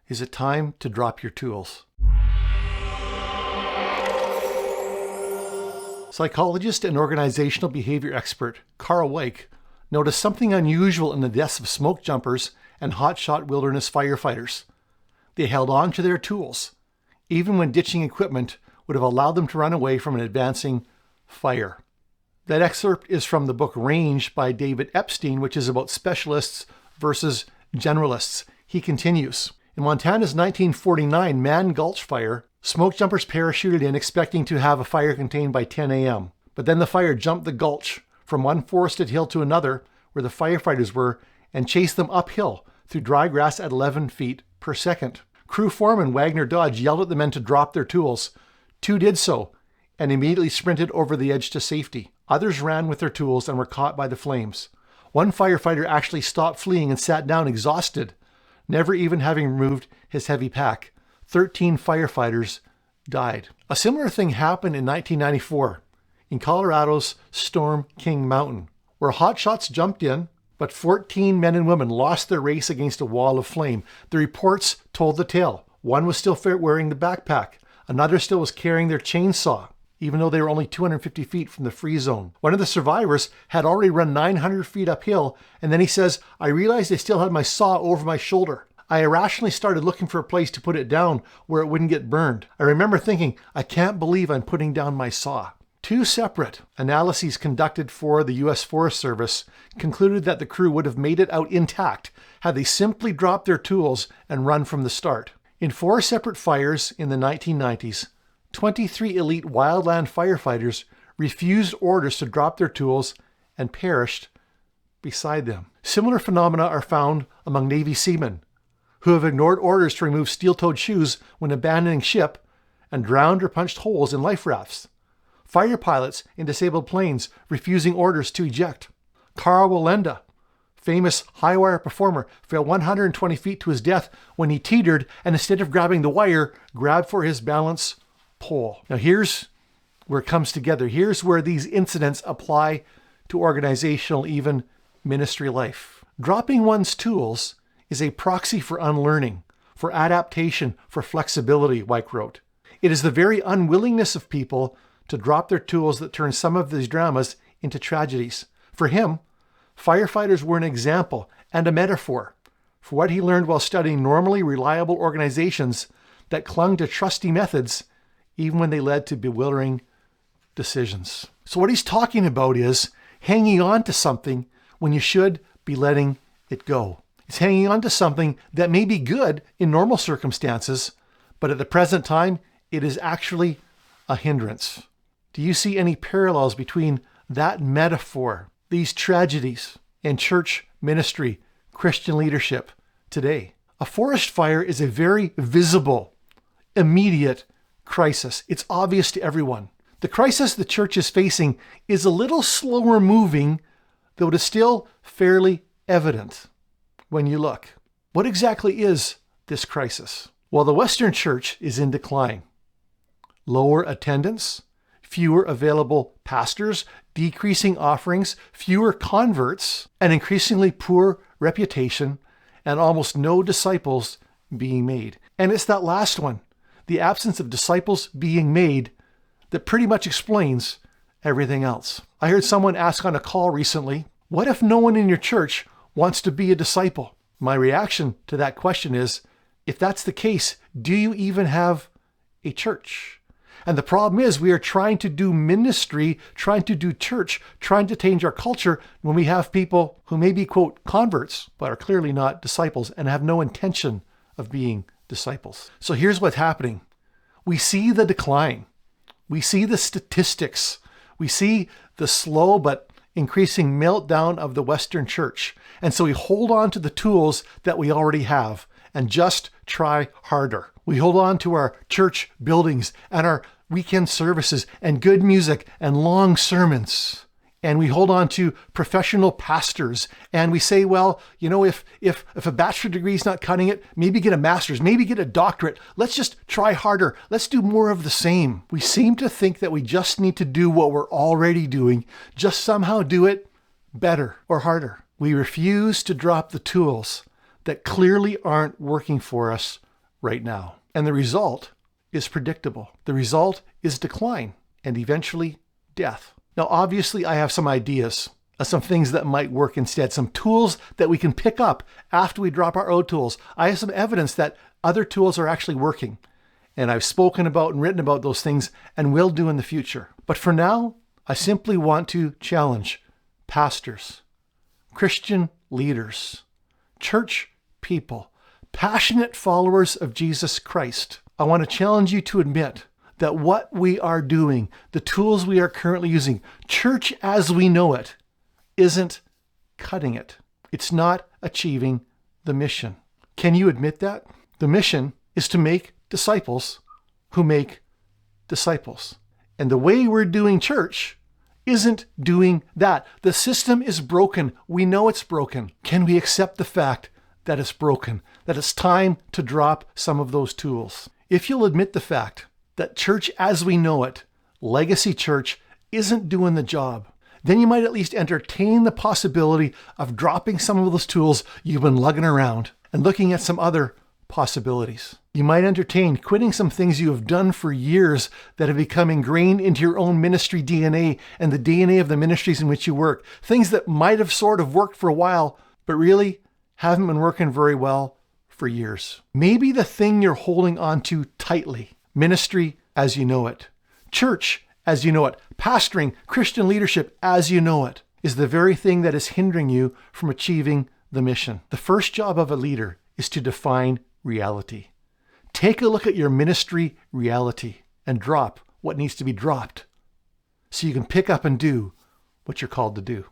Is it time to drop your tools? Psychologist and organizational behavior expert Carl Weick noticed something unusual in the deaths of smoke jumpers and hotshot wilderness firefighters. They held on to their tools, even when ditching equipment would have allowed them to run away from an advancing fire. That excerpt is from the book Range by David Epstein, which is about specialists versus generalists. He continues, in Montana's 1949 Mann Gulch fire, smoke jumpers parachuted in expecting to have a fire contained by 10 a.m. But then the fire jumped the gulch from one forested hill to another where the firefighters were and chased them uphill through dry grass at 11 feet per second. Crew foreman Wagner Dodge yelled at the men to drop their tools. Two did so and immediately sprinted over the edge to safety. Others ran with their tools and were caught by the flames. One firefighter actually stopped fleeing and sat down exhausted, never even having removed his heavy pack. 13 firefighters died. A similar thing happened in 1994 in Colorado's Storm King Mountain, where hotshots jumped in, but 14 men and women lost their race against a wall of flame. The reports told the tale. One was still wearing the backpack. Another still was carrying their chainsaw, even though they were only 250 feet from the free zone. One of the survivors had already run 900 feet uphill, and then he says, I realized I still had my saw over my shoulder. I irrationally started looking for a place to put it down where it wouldn't get burned. I remember thinking, I can't believe I'm putting down my saw. Two separate analyses conducted for the U.S. Forest Service concluded that the crew would have made it out intact had they simply dropped their tools and run from the start. In 4 separate fires in the 1990s, 23 elite wildland firefighters refused orders to drop their tools and perished beside them. Similar phenomena are found among Navy seamen who have ignored orders to remove steel-toed shoes when abandoning ship and drowned or punched holes in life rafts. Fire pilots in disabled planes refusing orders to eject. Carl Wallenda, famous high-wire performer, fell 120 feet to his death when he teetered and instead of grabbing the wire, grabbed for his balance pole. Now here's where it comes together. Here's where these incidents apply to organizational, even ministry life. Dropping one's tools is a proxy for unlearning, for adaptation, for flexibility, Weick wrote. It is the very unwillingness of people to drop their tools that turns some of these dramas into tragedies. For him, firefighters were an example and a metaphor for what he learned while studying normally reliable organizations that clung to trusty methods even when they led to bewildering decisions. So what he's talking about is hanging on to something when you should be letting it go. It's hanging on to something that may be good in normal circumstances, but at the present time, it is actually a hindrance. Do you see any parallels between that metaphor, these tragedies, and church ministry, Christian leadership today? A forest fire is a very visible, immediate crisis. It's obvious to everyone. The crisis the church is facing is a little slower moving, though it is still fairly evident when you look. What exactly is this crisis? Well, the Western church is in decline. Lower attendance, fewer available pastors, decreasing offerings, fewer converts, an increasingly poor reputation, and almost no disciples being made. And it's that last one, the absence of disciples being made, that pretty much explains everything else. I heard someone ask on a call recently, what if no one in your church wants to be a disciple? My reaction to that question is, if that's the case, do you even have a church? And the problem is we are trying to do ministry, trying to do church, trying to change our culture when we have people who may be, quote, converts, but are clearly not disciples and have no intention of being disciples. So here's what's happening. We see the decline. We see the statistics. We see the slow but increasing meltdown of the Western church. And so we hold on to the tools that we already have and just try harder. We hold on to our church buildings and our weekend services and good music and long sermons. And we hold on to professional pastors and we say, well, you know, if a bachelor degree is not cutting it, maybe get a master's, maybe get a doctorate. Let's just try harder. Let's do more of the same. We seem to think that we just need to do what we're already doing, just somehow do it better or harder. We refuse to drop the tools that clearly aren't working for us right now. And the result is predictable. The result is decline and eventually death. Now, obviously, I have some ideas of some things that might work instead, some tools that we can pick up after we drop our old tools. I have some evidence that other tools are actually working. And I've spoken about and written about those things and will do in the future. But for now, I simply want to challenge pastors, Christian leaders, church people, passionate followers of Jesus Christ. I want to challenge you to admit that what we are doing, the tools we are currently using, church as we know it, isn't cutting it. It's not achieving the mission. Can you admit that? The mission is to make disciples who make disciples. And the way we're doing church isn't doing that. The system is broken. We know it's broken. Can we accept the fact that it's broken, that it's time to drop some of those tools? If you'll admit the fact that church as we know it, legacy church, isn't doing the job, then you might at least entertain the possibility of dropping some of those tools you've been lugging around and looking at some other possibilities. You might entertain quitting some things you have done for years that have become ingrained into your own ministry DNA and the DNA of the ministries in which you work. Things that might have sort of worked for a while, but really haven't been working very well for years. Maybe the thing you're holding on to tightly, ministry as you know it, church as you know it, pastoring, Christian leadership as you know it, is the very thing that is hindering you from achieving the mission. The first job of a leader is to define reality. Take a look at your ministry reality and drop what needs to be dropped so you can pick up and do what you're called to do.